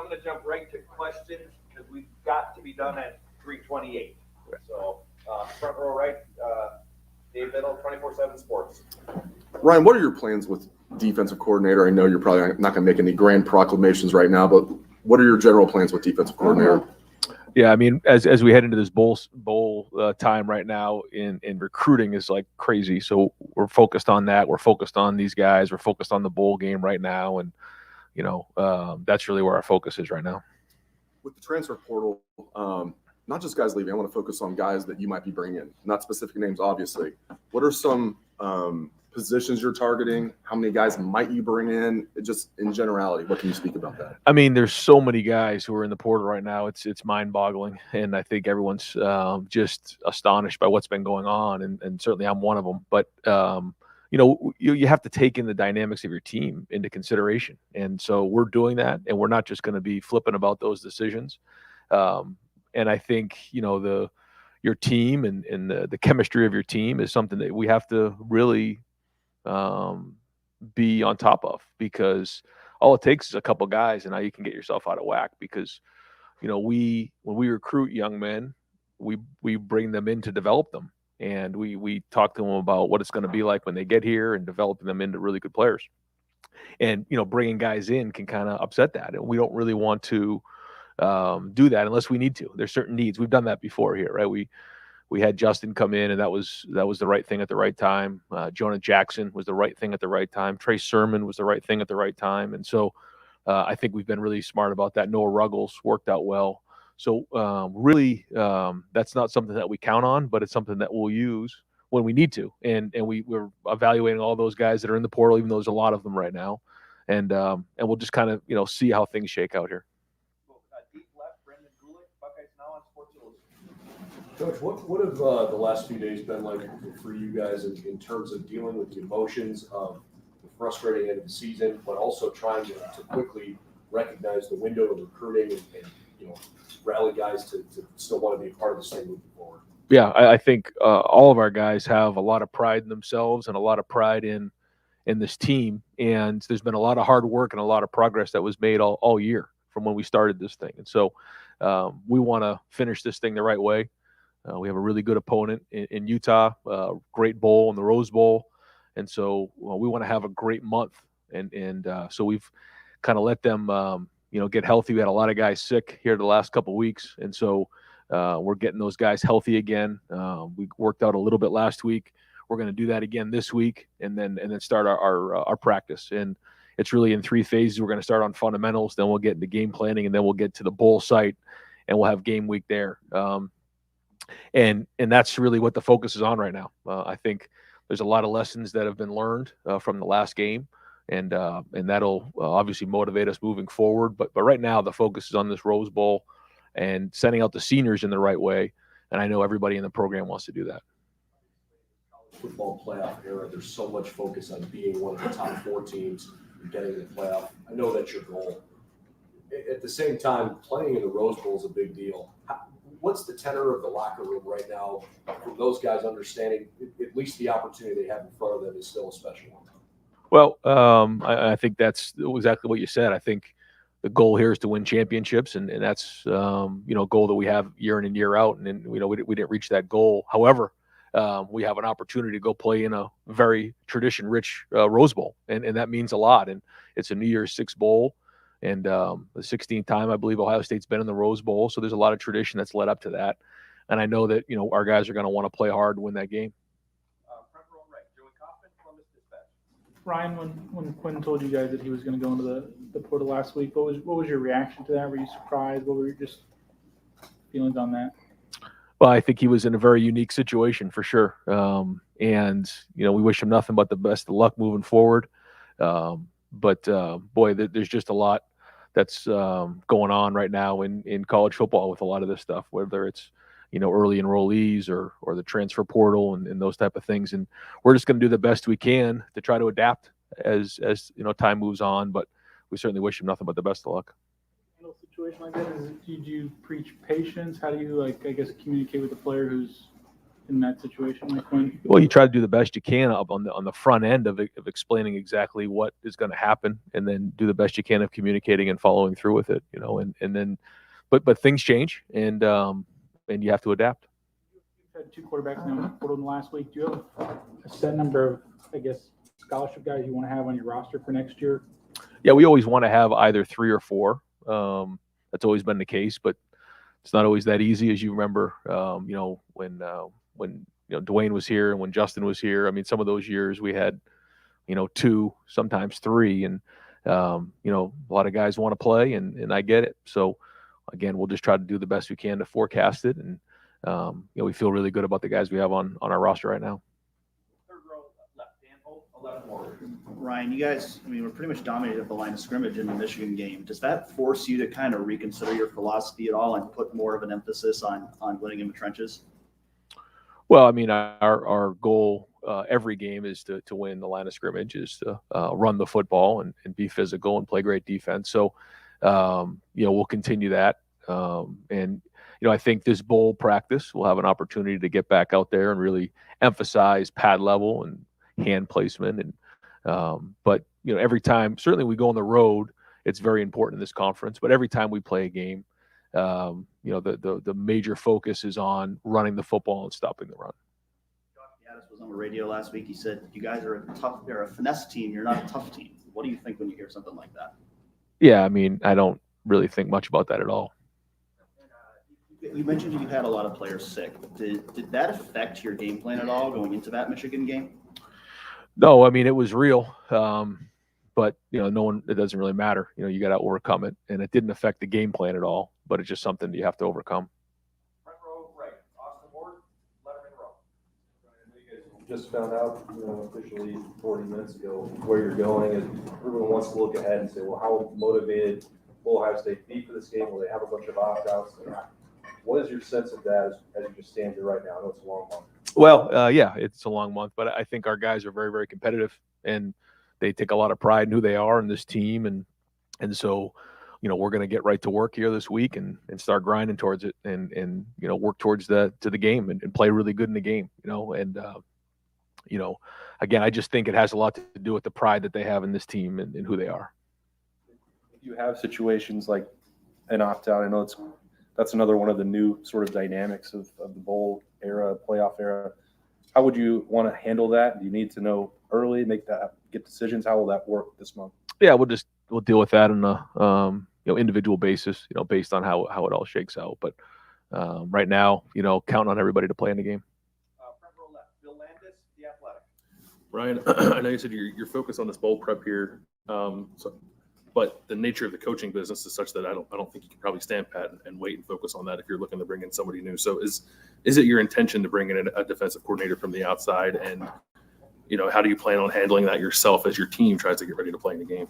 going to jump right to questions because we've got to be done at 3:28. So front row right, Dave Biddle, 24/7 Sports. Ryan, what are your plans with defensive coordinator? I know you're probably not going to make any grand proclamations right now, but what are your general plans with defensive coordinator? Yeah, I mean, as we head into this bowl time right now in recruiting is like crazy. So we're focused on that. We're focused on these guys. We're focused on the bowl game right now, and that's really where our focus is right now. With the transfer portal, not just guys leaving, I want to focus on guys that you might be bringing in, not specific names, obviously. What are some positions you're targeting? How many guys might you bring in? Just in generality, what can you speak about that? I mean, there's so many guys who are in the portal right now. It's mind-boggling, and I think everyone's just astonished by what's been going on, and certainly I'm one of them. But you have to take in the dynamics of your team into consideration, and so we're doing that, and we're not just going to be flippant about those decisions. And I think your team and the chemistry of your team is something that we have to really be on top of, because all it takes is a couple guys and now you can get yourself out of whack. Because when we recruit young men, we bring them in to develop them, and we talk to them about what it's going to be like when they get here and developing them into really good players. And bringing guys in can kind of upset that, and we don't really want to do that unless we need to. There's certain needs. We've done that before here, right? We had Justin come in, and that was the right thing at the right time. Jonah Jackson was the right thing at the right time. Trey Sermon was the right thing at the right time. And so I think we've been really smart about that. Noah Ruggles worked out well. So really, that's not something that we count on, but it's something that we'll use when we need to. And we're evaluating all those guys that are in the portal, even though there's a lot of them right now. And we'll just kind of see how things shake out here. Coach, what have the last few days been like for you guys in terms of dealing with the emotions of the frustrating end of the season, but also trying to quickly recognize the window of recruiting and rally guys to still want to be a part of this thing moving forward? Yeah, I think all of our guys have a lot of pride in themselves and a lot of pride in this team. And there's been a lot of hard work and a lot of progress that was made all year from when we started this thing. And so we want to finish this thing the right way. We have a really good opponent in Utah, great bowl in the Rose Bowl. And so we want to have a great month. And so we've kind of let them, get healthy. We had a lot of guys sick here the last couple of weeks. And so we're getting those guys healthy again. We worked out a little bit last week. We're going to do that again this week and then start our practice. And it's really in 3 phases. We're going to start on fundamentals, then we'll get into game planning, and then we'll get to the bowl site and we'll have game week there. And that's really what the focus is on right now. I think there's a lot of lessons that have been learned from the last game, and that'll obviously motivate us moving forward. But right now the focus is on this Rose Bowl and sending out the seniors in the right way. And I know everybody in the program wants to do that. Football playoff era, there's so much focus on being one of the top 4 teams and getting the playoff. I know that's your goal. At the same time, playing in the Rose Bowl is a big deal. What's the tenor of the locker room right now for those guys understanding at least the opportunity they have in front of them is still a special one? Well, I think that's exactly what you said. I think the goal here is to win championships, and that's a goal that we have year in and year out. And we didn't reach that goal. However, we have an opportunity to go play in a very tradition-rich Rose Bowl, and that means a lot. And it's a New Year's Six bowl. And the 16th time, I believe, Ohio State's been in the Rose Bowl. So there's a lot of tradition that's led up to that. And I know that, our guys are going to want to play hard and win that game. Front row right, Joey Kaufman, Columbus Dispatch. Ryan, when Quinn told you guys that he was going to go into the portal last week, what was your reaction to that? Were you surprised? What were your just feelings on that? Well, I think he was in a very unique situation for sure. And we wish him nothing but the best of luck moving forward. But boy, there's just a lot that's going on right now in college football with a lot of this stuff, whether it's early enrollees or the transfer portal and those type of things. And we're just going to do the best we can to try to adapt as time moves on. But we certainly wish him nothing but the best of luck. In a situation like that, do you preach patience? How do you communicate with a player who's in that situation, like Quinn? Well, you try to do the best you can up on the front end of explaining exactly what is going to happen, and then do the best you can of communicating and following through with it. And then, but things change, and you have to adapt. You've had 2 quarterbacks now in the last week. Do you have a set number of, I guess, scholarship guys you want to have on your roster for next year? Yeah, we always want to have either 3 or 4. That's always been the case, but it's not always that easy, as you remember. When Dwayne was here and when Justin was here, I mean, some of those years we had 2, sometimes 3, and a lot of guys want to play, and I get it. So again, we'll just try to do the best we can to forecast it, and we feel really good about the guys we have on our roster right now. Third row left, Dan Holt, 11 more. Ryan, you guys, we're pretty much dominated the line of scrimmage in the Michigan game. Does that force you to kind of reconsider your philosophy at all and put more of an emphasis on winning in the trenches? Well, I mean, our goal every game is to win the line of scrimmage, is to run the football and be physical and play great defense. So, we'll continue that. And I think this bowl practice we'll have an opportunity to get back out there and really emphasize pad level and hand placement. And but every time, certainly we go on the road, it's very important in this conference. But every time we play a game, the major focus is on running the football and stopping the run. Gaddis was on the radio last week. He said, "You guys are they're a finesse team. You're not a tough team." What do you think when you hear something like that? Yeah, I mean, I don't really think much about that at all. You mentioned you had a lot of players sick. Did that affect your game plan at all going into that Michigan game? No, I mean, it was real. But no one, it doesn't really matter. You got to overcome it, and it didn't affect the game plan at all. But it's just something you have to overcome. Front row right, Austin Ward, Letterman row. You guys just found out, officially 40 minutes ago where you're going, and everyone wants to look ahead and say, well, how motivated will Ohio State be for this game? Will they have a bunch of opt-outs? What is your sense of that as you just stand here right now? I know it's a long month. Well, yeah, it's a long month, but I think our guys are very, very competitive, and they take a lot of pride in who they are in this team, and so we're going to get right to work here this week and start grinding towards it, and work towards the game and play really good in the game. Again, I just think it has a lot to do with the pride that they have in this team and who they are. If you have situations like an opt-out, I know that's another one of the new sort of dynamics of the bowl era, playoff era. How would you want to handle that? Do you need to know early, get decisions? How will that work this month? Yeah, we'll deal with that on a individual basis, based on how it all shakes out. But right now, counting on everybody to play in the game. Front row left, Bill Landis, The Athletic. Ryan, I know you said you're focused on this bowl prep here, but the nature of the coaching business is such that I don't think you can probably stand pat and wait and focus on that if you're looking to bring in somebody new. So is it your intention to bring in a defensive coordinator from the outside, and how do you plan on handling that yourself as your team tries to get ready to play in the game?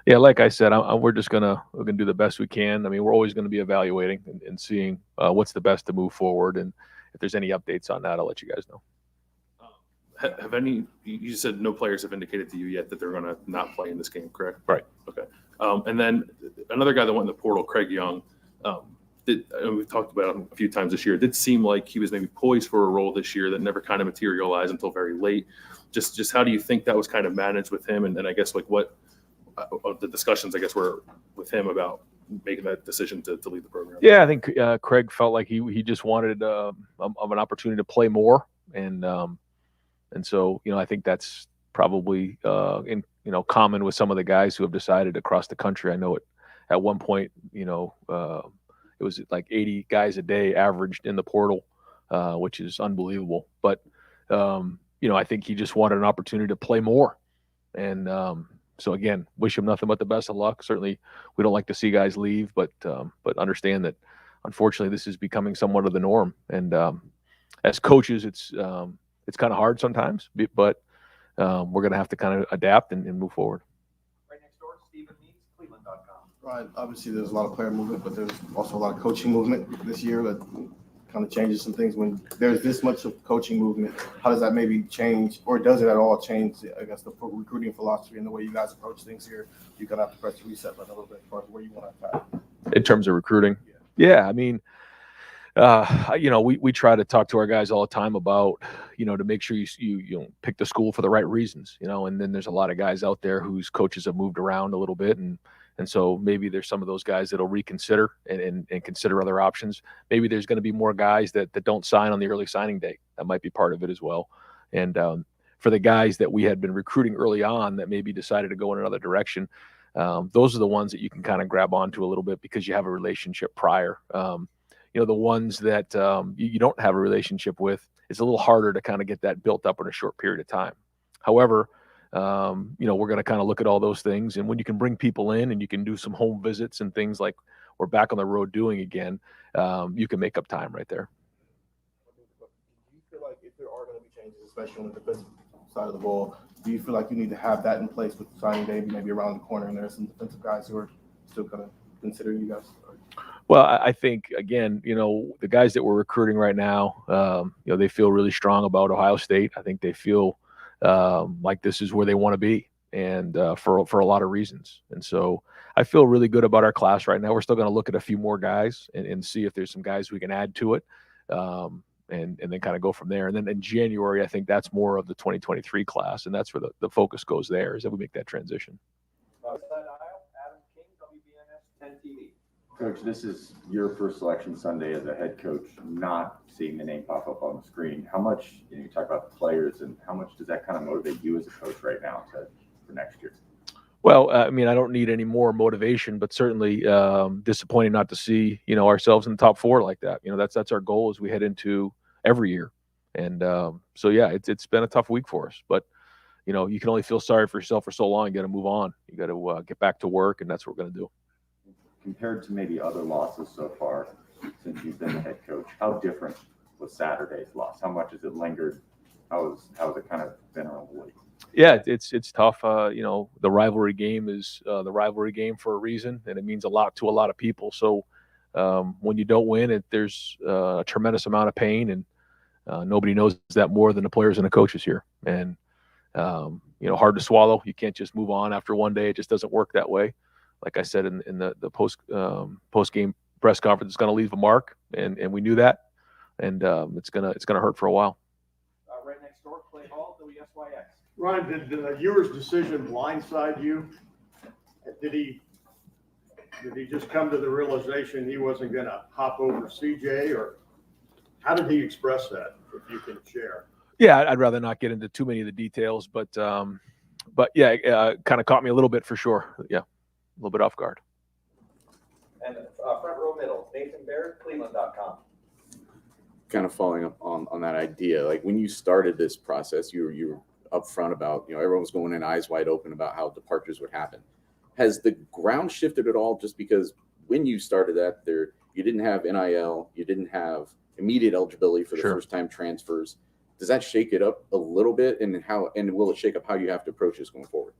Yeah, like I said, we're gonna do the best we can. I mean, we're always going to be evaluating and seeing what's the best to move forward, and if there's any updates on that, I'll let you guys know. Have any? You said no players have indicated to you yet that they're going to not play in this game, correct? Right. Okay. And then another guy that went in the portal, Craig Young, we've talked about him a few times this year. It did seem like he was maybe poised for a role this year that never kind of materialized until very late. Just how do you think that was kind of managed with him? And I guess what the discussions, I guess, were with him about making that decision to leave the program? Yeah, I think Craig felt like he just wanted of an opportunity to play more, and so I think that's probably common with some of the guys who have decided across the country. I know at one point it was like 80 guys a day averaged in the portal, which is unbelievable. But I think he just wanted an opportunity to play more, and so again, wish him nothing but the best of luck. Certainly, we don't like to see guys leave, but understand that unfortunately this is becoming somewhat of the norm. And as coaches, it's kind of hard sometimes, but we're going to have to kind of adapt and move forward. Right next door, Stephen Means, Cleveland.com. Right. Obviously, there's a lot of player movement, but there's also a lot of coaching movement this year that kind of changes some things. When there's this much of coaching movement, how does that maybe change, or does it at all change, I guess, the recruiting philosophy and the way you guys approach things here? You kind of have to press the reset button a little bit as far as where you want to attack. In terms of recruiting? Yeah, I mean, We try to talk to our guys all the time about, to make sure you pick the school for the right reasons, and then there's a lot of guys out there whose coaches have moved around a little bit. And so maybe there's some of those guys that'll reconsider and consider other options. Maybe there's going to be more guys that don't sign on the early signing day. That might be part of it as well. And for the guys that we had been recruiting early on that maybe decided to go in another direction, those are the ones that you can kind of grab onto a little bit because you have a relationship prior. The ones that you don't have a relationship with, it's a little harder to kind of get that built up in a short period of time. However, we're going to kind of look at all those things. And when you can bring people in and you can do some home visits and things like we're back on the road doing again, you can make up time right there. Do you feel like if there are going to be changes, especially on the defensive side of the ball, do you feel like you need to have that in place with signing day, maybe around the corner, and there are some defensive guys who are still going to consider you guys? Well, I think, again, the guys that we're recruiting right now, they feel really strong about Ohio State. I think they feel like this is where they want to be, and for a lot of reasons. And so I feel really good about our class right now. We're still going to look at a few more guys and see if there's some guys we can add to it, and then kind of go from there. And then in January, I think that's more of the 2023 class, and that's where the focus goes there, is that we make that transition. Adam King, WBNS 10 TV. Coach, this is your first selection Sunday as a head coach, not seeing the name pop up on the screen. How much, you talk about the players, and how much does that kind of motivate you as a coach right now for next year? Well, I don't need any more motivation, but certainly disappointing not to see, ourselves in the top 4 like that. That's our goal as we head into every year. And so, yeah, it's been a tough week for us, but you can only feel sorry for yourself for so long. You got to move on. You got to get back to work, and that's what we're going to do. Compared to maybe other losses so far since you've been the head coach, how different was Saturday's loss? How much has it lingered? How has it kind of been around the league? Yeah, it's tough. The rivalry game is the rivalry game for a reason, and it means a lot to a lot of people. So when you don't win, there's a tremendous amount of pain, and nobody knows that more than the players and the coaches here. And hard to swallow. You can't just move on after one day. It just doesn't work that way. Like I said in the post game press conference, it's going to leave a mark, and we knew that, and it's gonna hurt for a while. Right next door, Clay Hall, WSYX. Ryan, did Ewers' decision blindside you? Did he just come to the realization he wasn't going to hop over CJ, or how did he express that, if you can share? Yeah, I'd rather not get into too many of the details, but yeah, kind of caught me a little bit for sure. Yeah. A little bit off guard. And front row middle, Nathan Baird, Cleveland.com. Kind of following up on that idea, like when you started this process, you were upfront about, everyone was going in eyes wide open about how departures would happen. Has the ground shifted at all? Just because when you started that, you didn't have NIL, you didn't have immediate eligibility for the first time transfers. Does that shake it up a little bit, and will it shake up how you have to approach this going forward?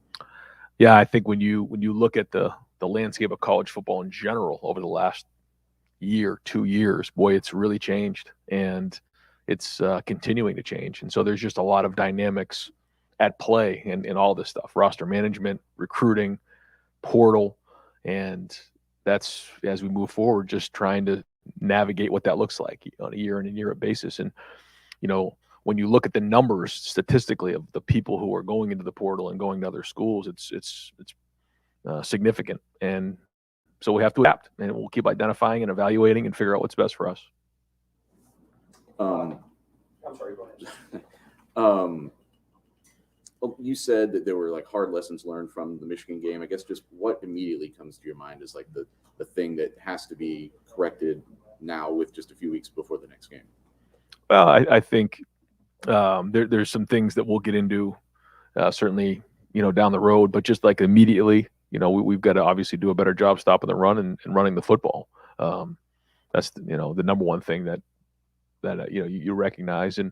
Yeah, I think when you look at the landscape of college football in general over the last year, 2 years, boy, it's really changed, and it's continuing to change. And so there's just a lot of dynamics at play in all this stuff: roster management, recruiting, portal, and that's, as we move forward, just trying to navigate what that looks like on a year in and year out basis. And when you look at the numbers statistically of the people who are going into the portal and going to other schools, it's significant. And so we have to adapt, and we'll keep identifying and evaluating and figure out what's best for us. I'm sorry, go ahead. Well, you said that there were like hard lessons learned from the Michigan game. I guess just what immediately comes to your mind is like the thing that has to be corrected now with just a few weeks before the next game? Well, I think there's some things that we'll get into certainly, down the road, but just like immediately, we've got to obviously do a better job stopping the run and running the football. That's, the number one thing that you recognize. And,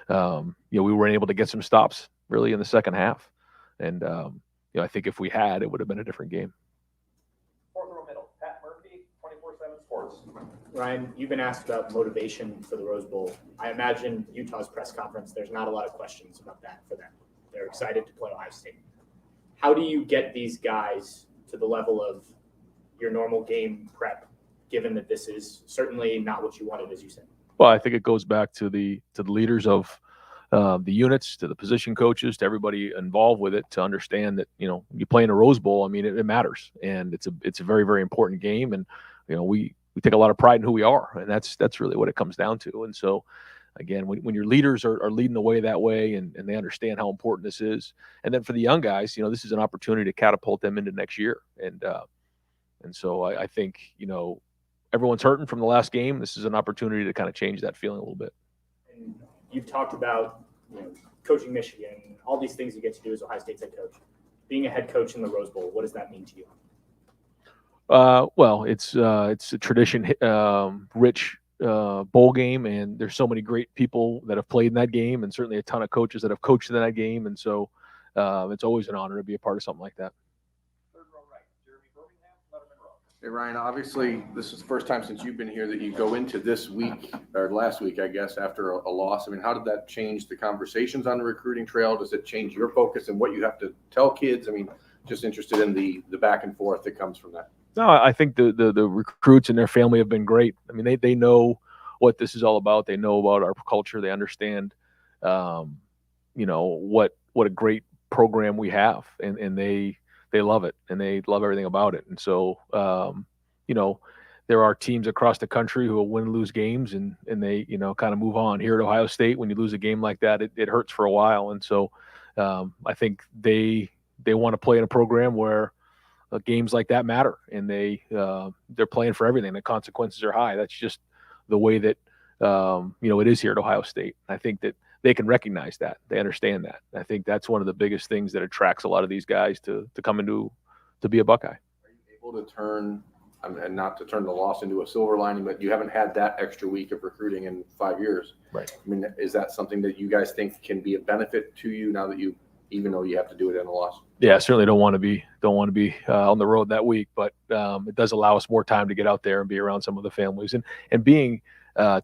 we weren't able to get some stops really in the second half. And, I think if we had, it would have been a different game. Fourth row middle, Pat Murphy, 24/7 Sports. Ryan, you've been asked about motivation for the Rose Bowl. I imagine Utah's press conference, there's not a lot of questions about that for them. They're excited to play Ohio State. How do you get these guys to the level of your normal game prep given that this is certainly not what you wanted, as you said? Well, I think it goes back to the leaders of the units, to the position coaches, to everybody involved with it, to understand that, you know, you play in a Rose Bowl. I mean, it matters, and it's a very, very important game. And, you know, we take a lot of pride in who we are, and that's really what it comes down to. And so, again, when your leaders are leading the way that way, and they understand how important this is, and then for the young guys, you know, this is an opportunity to catapult them into next year. And so I think, you know, everyone's hurting from the last game. This is an opportunity to kind of change that feeling a little bit. And you've talked about, you know, coaching Michigan, all these things you get to do as Ohio State's head coach. Being a head coach in the Rose Bowl, what does that mean to you? Well, it's a tradition rich bowl game, and there's so many great people that have played in that game, and certainly a ton of coaches that have coached in that game. And so it's always an honor to be a part of something like that. Third row right, Jeremy Birmingham, Letterman row. Hey, Ryan, obviously, this is the first time since you've been here that you go into this week, or last week, I guess, after a loss. I mean, how did that change the conversations on the recruiting trail? Does it change your focus and what you have to tell kids? I mean, just interested in the back and forth that comes from that. No, I think the recruits and their family have been great. I mean, they know what this is all about. They know about our culture. They understand, you know, what a great program we have, and they love it, and they love everything about it. And so, you know, there are teams across the country who will win and lose games, and they, you know, kind of move on. Here at Ohio State, when you lose a game like that, it hurts for a while. And so I think they want to play in a program where games like that matter, and they're playing for everything. The consequences are high. That's just the way that, you know, it is here at Ohio State. I think that they can recognize that. They understand that. I think that's one of the biggest things that attracts a lot of these guys to come into to be a Buckeye. Are you able to turn, and not to turn the loss into a silver lining, but you haven't had that extra week of recruiting in 5 years. Right. I mean, is that something that you guys think can be a benefit to you now that even though you have to do it in a loss? Yeah, I certainly don't want to be on the road that week, but it does allow us more time to get out there and be around some of the families. And being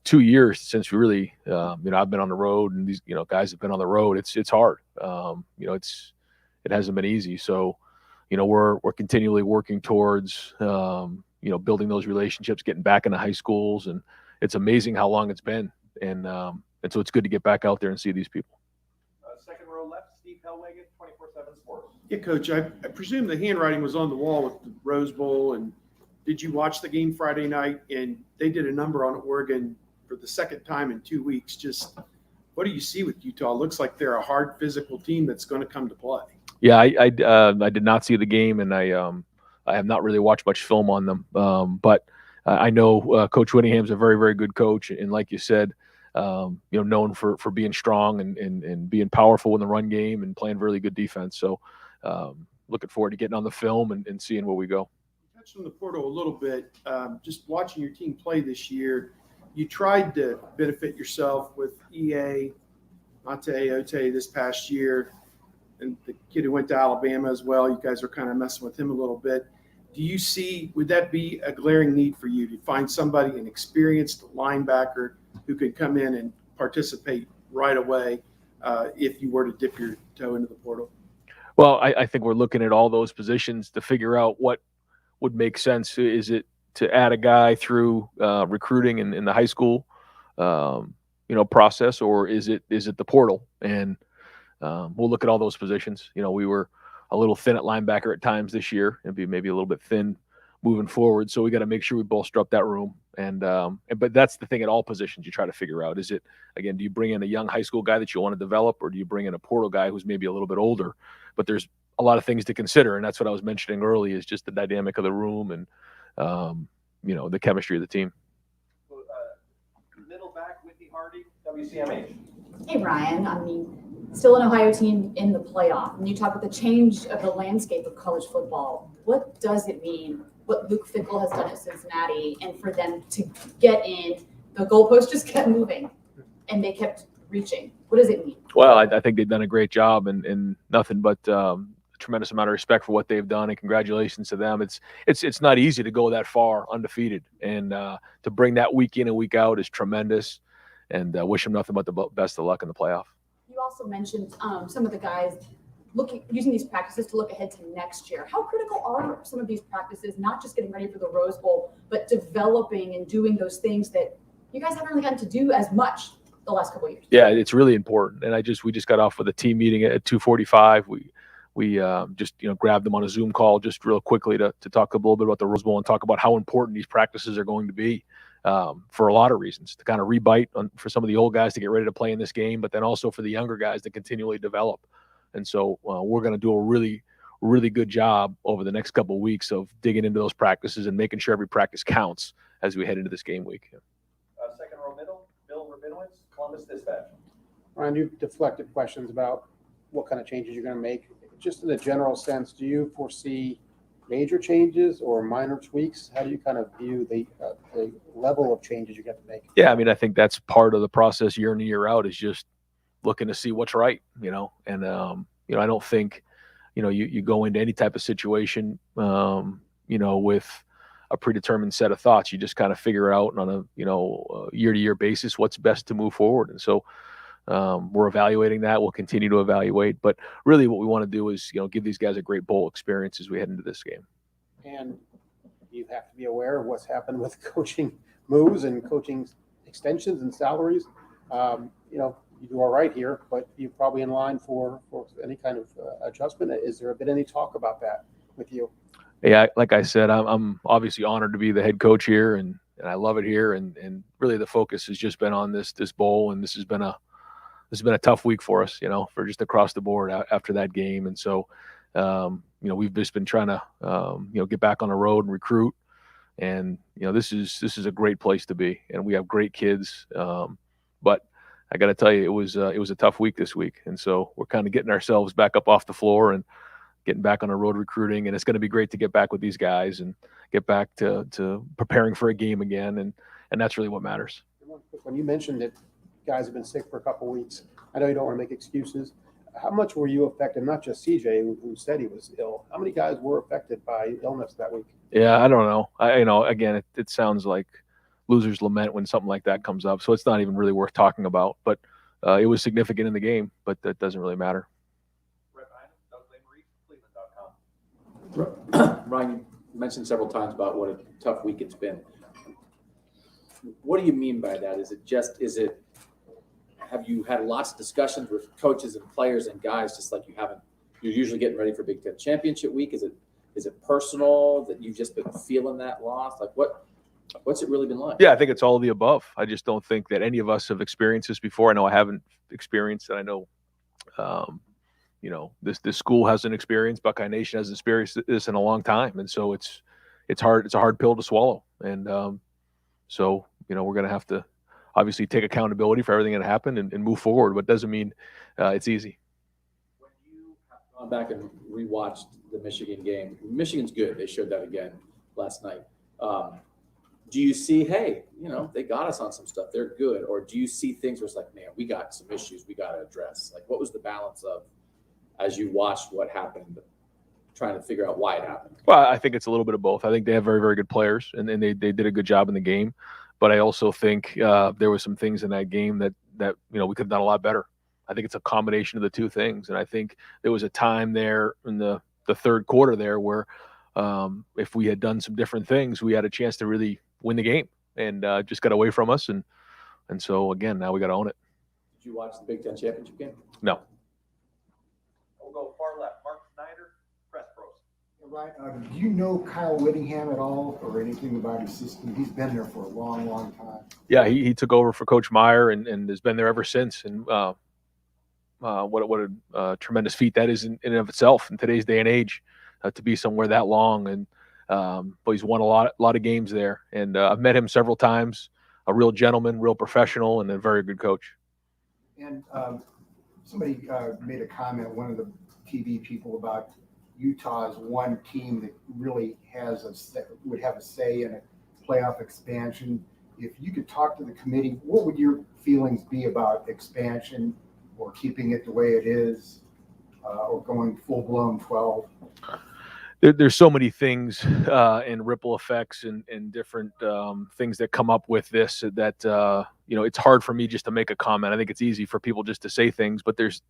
2 years since we really, you know, I've been on the road, and these, you know, guys have been on the road. It's hard. You know, it hasn't been easy. So, you know, we're continually working towards, you know, building those relationships, getting back into high schools, and it's amazing how long it's been. And so it's good to get back out there and see these people. Second row left, Steve Hellwagen, 24/7 Sports. Yeah, Coach, I presume the handwriting was on the wall with the Rose Bowl. And did you watch the game Friday night? And they did a number on Oregon for the second time in 2 weeks. Just what do you see with Utah? It looks like they're a hard physical team that's going to come to play. Yeah, I did not see the game, and I have not really watched much film on them. But I know Coach Whittingham's a very, very good coach, and like you said, you know, known for being strong and being powerful in the run game and playing really good defense. So looking forward to getting on the film and seeing where we go. You touched on the portal a little bit. Just watching your team play this year, you tried to benefit yourself with EA, Mate Ote this past year, and the kid who went to Alabama as well. You guys are kind of messing with him a little bit. Do you see, would that be a glaring need for you to find somebody, an experienced linebacker who could come in and participate right away if you were to dip your toe into the portal? Well, I think we're looking at all those positions to figure out what would make sense. Is it to add a guy through recruiting in the high school, you know, process, or is it the portal? And we'll look at all those positions. You know, we were a little thin at linebacker at times this year, and be maybe a little bit thin moving forward. So we got to make sure we bolster up that room. But that's the thing at all positions you try to figure out. Is it, again, do you bring in a young high school guy that you want to develop, or do you bring in a portal guy who's maybe a little bit older? But there's a lot of things to consider, and that's what I was mentioning early, is just the dynamic of the room and, you know, the chemistry of the team. Middle back, Whitney Hardy, WCMH. Hey, Ryan. I mean, still an Ohio team in the playoff. And you talk about the change of the landscape of college football. What does it mean, what Luke Fickell has done at Cincinnati, and for them to get in, the goalposts just kept moving, and they kept reaching? What does it mean? Well, I think they've done a great job, and nothing but a tremendous amount of respect for what they've done, and congratulations to them. It's not easy to go that far undefeated, and to bring that week in and week out is tremendous, and wish them nothing but the best of luck in the playoff. You also mentioned some of the guys using these practices to look ahead to next year. How critical are some of these practices, not just getting ready for the Rose Bowl, but developing and doing those things that you guys haven't really gotten to do as much the last couple of years? Yeah, it's really important. And we just got off with a team meeting at 2:45. We just grabbed them on a Zoom call just real quickly to talk a little bit about the Rose Bowl and talk about how important these practices are going to be for a lot of reasons, to kind of rebite for some of the old guys to get ready to play in this game, but then also for the younger guys to continually develop. And so we're going to do a really, really good job over the next couple of weeks of digging into those practices and making sure every practice counts as we head into this game week. Second row middle, Bill Rabinowitz, Columbus Dispatch. Ryan, you deflected questions about what kind of changes you're going to make. Just in a general sense, do you foresee major changes or minor tweaks? How do you kind of view the level of changes you get to make? Yeah, I mean, I think that's part of the process year in and year out, is just looking to see what's right, and I don't think, you go into any type of situation, with a predetermined set of thoughts. You just kind of figure out on a year-to-year basis what's best to move forward. And so we're evaluating that. We'll continue to evaluate, but really what we want to do is, give these guys a great bowl experience as we head into this game. And you have to be aware of what's happened with coaching moves and coaching extensions and salaries. You do all right here, but you're probably in line for any kind of adjustment. Is there been any talk about that with you? Yeah, like I said, I'm obviously honored to be the head coach here, and I love it here. And really the focus has just been on this bowl, and this has been a tough week for us, for just across the board after that game. And so, we've just been trying to, get back on the road and recruit. And, this is a great place to be, and we have great kids. But I got to tell you, it was a tough week this week. And so we're kind of getting ourselves back up off the floor and getting back on the road recruiting. And it's going to be great to get back with these guys and get back to preparing for a game again. And that's really what matters. When you mentioned that guys have been sick for a couple of weeks, I know you don't want to make excuses. How much were you affected? Not just CJ, who said he was ill. How many guys were affected by illness that week? Yeah, I don't know. Again, it sounds like losers lament when something like that comes up. So it's not even really worth talking about. But it was significant in the game, but that doesn't really matter. Ryan, you mentioned several times about what a tough week it's been. What do you mean by that? Have you had lots of discussions with coaches and players and guys, just like you're usually getting ready for Big Ten Championship week? Is it personal that you've just been feeling that loss? Like what's it really been like? Yeah, I think it's all of the above. I just don't think that any of us have experienced this before. I know I haven't experienced it. I know, this school hasn't experienced, Buckeye Nation hasn't experienced this in a long time. And so it's hard. It's a hard pill to swallow. And so, we're going to have to obviously take accountability for everything that happened and move forward, but doesn't mean it's easy. When you have gone back and rewatched the Michigan game, Michigan's good. They showed that again last night. Do you see, hey, they got us on some stuff, they're good? Or do you see things where it's like, man, we got some issues we got to address? Like, what was the balance of, as you watched what happened, trying to figure out why it happened? Well, I think it's a little bit of both. I think they have very, very good players, and they did a good job in the game. But I also think there were some things in that game that we could have done a lot better. I think it's a combination of the two things. And I think there was a time there in the third quarter there where if we had done some different things, we had a chance to really win the game, and just got away from us. And so, again, now we got to own it. Did you watch the Big Ten Championship game? No. We'll go far left. Mark Snyder, Press Pros. Right. Do you know Kyle Whittingham at all, or anything about his system? He's been there for a long, long time. Yeah, he took over for Coach Meyer and has been there ever since. And what a tremendous feat that is in and of itself in today's day and age, to be somewhere that long. And but he's won a lot of games there. And I've met him several times. A real gentleman, real professional, and a very good coach. And somebody made a comment, one of the TV people, about Utah's one team that really would have a say in a playoff expansion. If you could talk to the committee, what would your feelings be about expansion, or keeping it the way it is, or going full-blown 12? There's so many things and ripple effects and different things that come up with this that it's hard for me just to make a comment. I think it's easy for people just to say things, but there's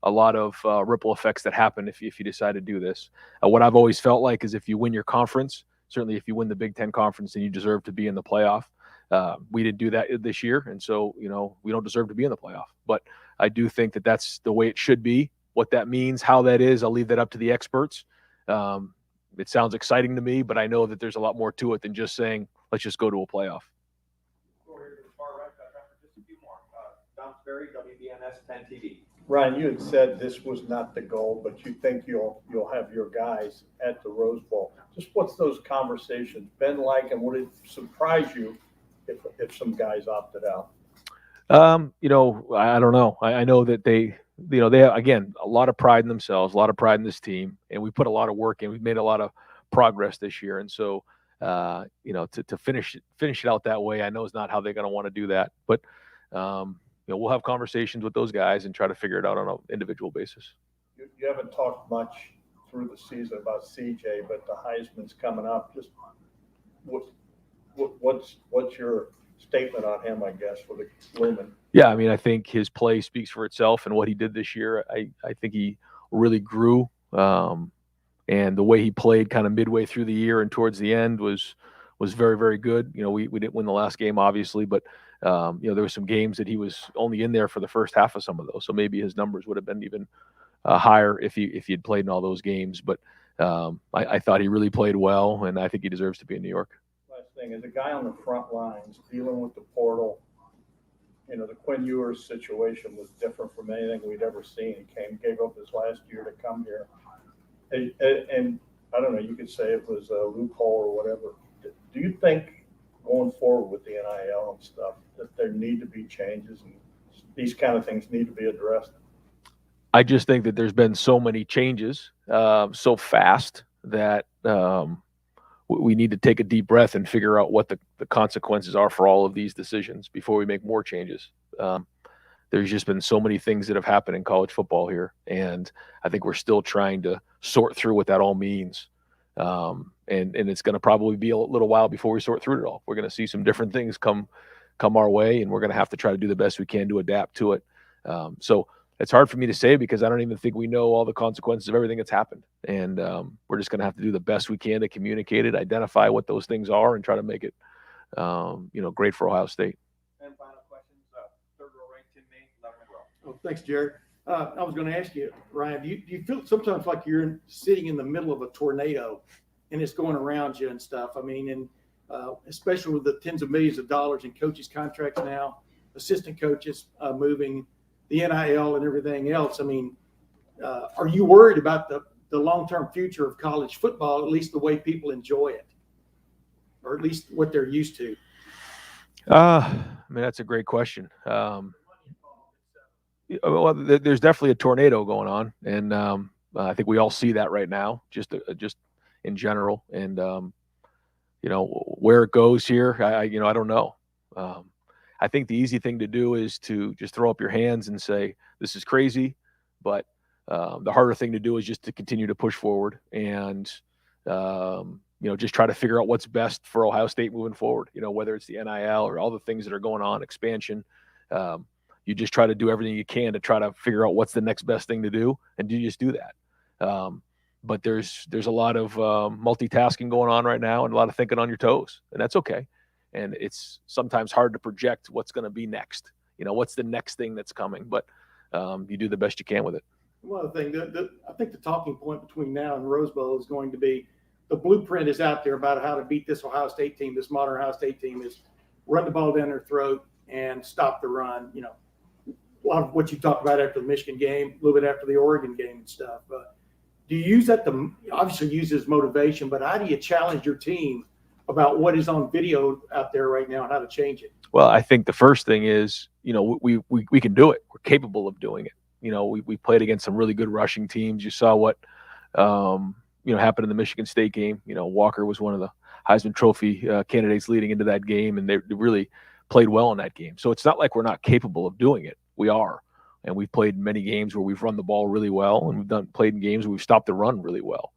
a lot of ripple effects that happen if you decide to do this. What I've always felt like is if you win your conference, certainly if you win the Big Ten Conference, then you deserve to be in the playoff. We didn't do that this year, and so we don't deserve to be in the playoff. But I do think that that's the way it should be. What that means, how that is, I'll leave that up to the experts. It sounds exciting to me, but I know that there's a lot more to it than just saying, let's just go to a playoff. Go here to the far right, got time for just a few more. Don Sperry, WBNS 10 TV. Ryan, you had said this was not the goal, but you think you'll have your guys at the Rose Bowl. Just what's those conversations been like, and would it surprise you if some guys opted out? I don't know. I know that they have, again, a lot of pride in themselves, a lot of pride in this team, and we put a lot of work in. We've made a lot of progress this year, and so to finish it out that way, I know is not how they're going to want to do that. But we'll have conversations with those guys and try to figure it out on an individual basis. You haven't talked much through the season about CJ, but the Heisman's coming up. Just what's your statement on him, I guess, for the Lumen? Yeah, I mean, I think his play speaks for itself, and what he did this year, I think he really grew. And the way he played kind of midway through the year and towards the end was very, very good. We didn't win the last game, obviously, but there were some games that he was only in there for the first half of some of those. So maybe his numbers would have been even higher if he had played in all those games. But I thought he really played well, and I think he deserves to be in New York. Last thing, as a guy on the front lines dealing with the portal, the Quinn Ewers situation was different from anything we'd ever seen. He gave up his last year to come here. And I don't know, you could say it was a loophole or whatever. Do you think going forward with the NIL and stuff that there need to be changes and these kind of things need to be addressed? I just think that there's been so many changes so fast that we need to take a deep breath and figure out what the consequences are for all of these decisions before we make more changes. There's just been so many things that have happened in college football here, and I think we're still trying to sort through what that all means. And it's going to probably be a little while before we sort through it all. We're going to see some different things come our way, and we're going to have to try to do the best we can to adapt to it. So it's hard for me to say because I don't even think we know all the consequences of everything that's happened. And we're just going to have to do the best we can to communicate it, identify what those things are, and try to make it, great for Ohio State. And final questions, third row right, Tim May, 11th row. Oh, thanks, Jared. I was going to ask you, Ryan, do you feel sometimes like you're sitting in the middle of a tornado and it's going around you and stuff? I mean, and especially with the tens of millions of dollars in coaches' contracts now, assistant coaches moving, the NIL and everything else. I mean, are you worried about the long-term future of college football, at least the way people enjoy it, or at least what they're used to? I mean, that's a great question. Well, there's definitely a tornado going on, and I think we all see that right now, just in general. And where it goes here, I don't know. I think the easy thing to do is to just throw up your hands and say this is crazy, but the harder thing to do is just to continue to push forward and just try to figure out what's best for Ohio State moving forward. Whether it's the NIL or all the things that are going on, expansion. You just try to do everything you can to try to figure out what's the next best thing to do, and you just do that. But there's a lot of multitasking going on right now and a lot of thinking on your toes, and that's okay. And it's sometimes hard to project what's going to be next. What's the next thing that's coming, but you do the best you can with it. One other thing, I think the talking point between now and Rose Bowl is going to be the blueprint is out there about how to beat this Ohio State team. This modern Ohio State team is run the ball down their throat and stop the run. A lot of what you talked about after the Michigan game, a little bit after the Oregon game and stuff. Do you use that to obviously use as motivation, but how do you challenge your team about what is on video out there right now and how to change it? Well, I think the first thing is, we can do it. We're capable of doing it. We played against some really good rushing teams. You saw what, happened in the Michigan State game. Walker was one of the Heisman Trophy candidates leading into that game, and they really played well in that game. So it's not like we're not capable of doing it. We are. And we've played many games where we've run the ball really well, and we've played in games where we've stopped the run really well.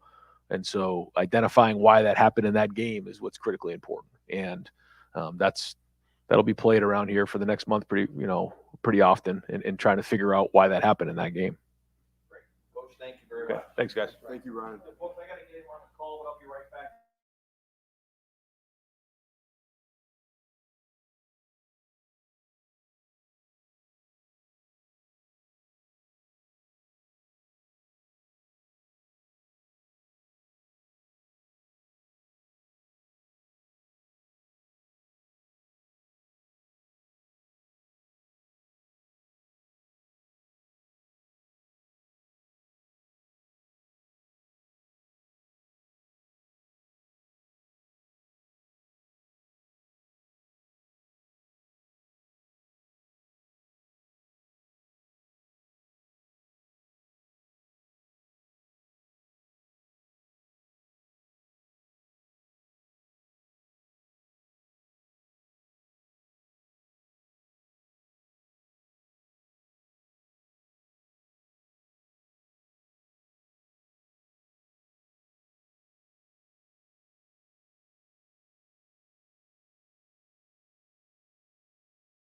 And so identifying why that happened in that game is what's critically important. And that'll be played around here for the next month pretty often and trying to figure out why that happened in that game. very Okay, much. thanks, guys. Thank you, Ryan. Folks, I gotta get on the call, but I'll be right back.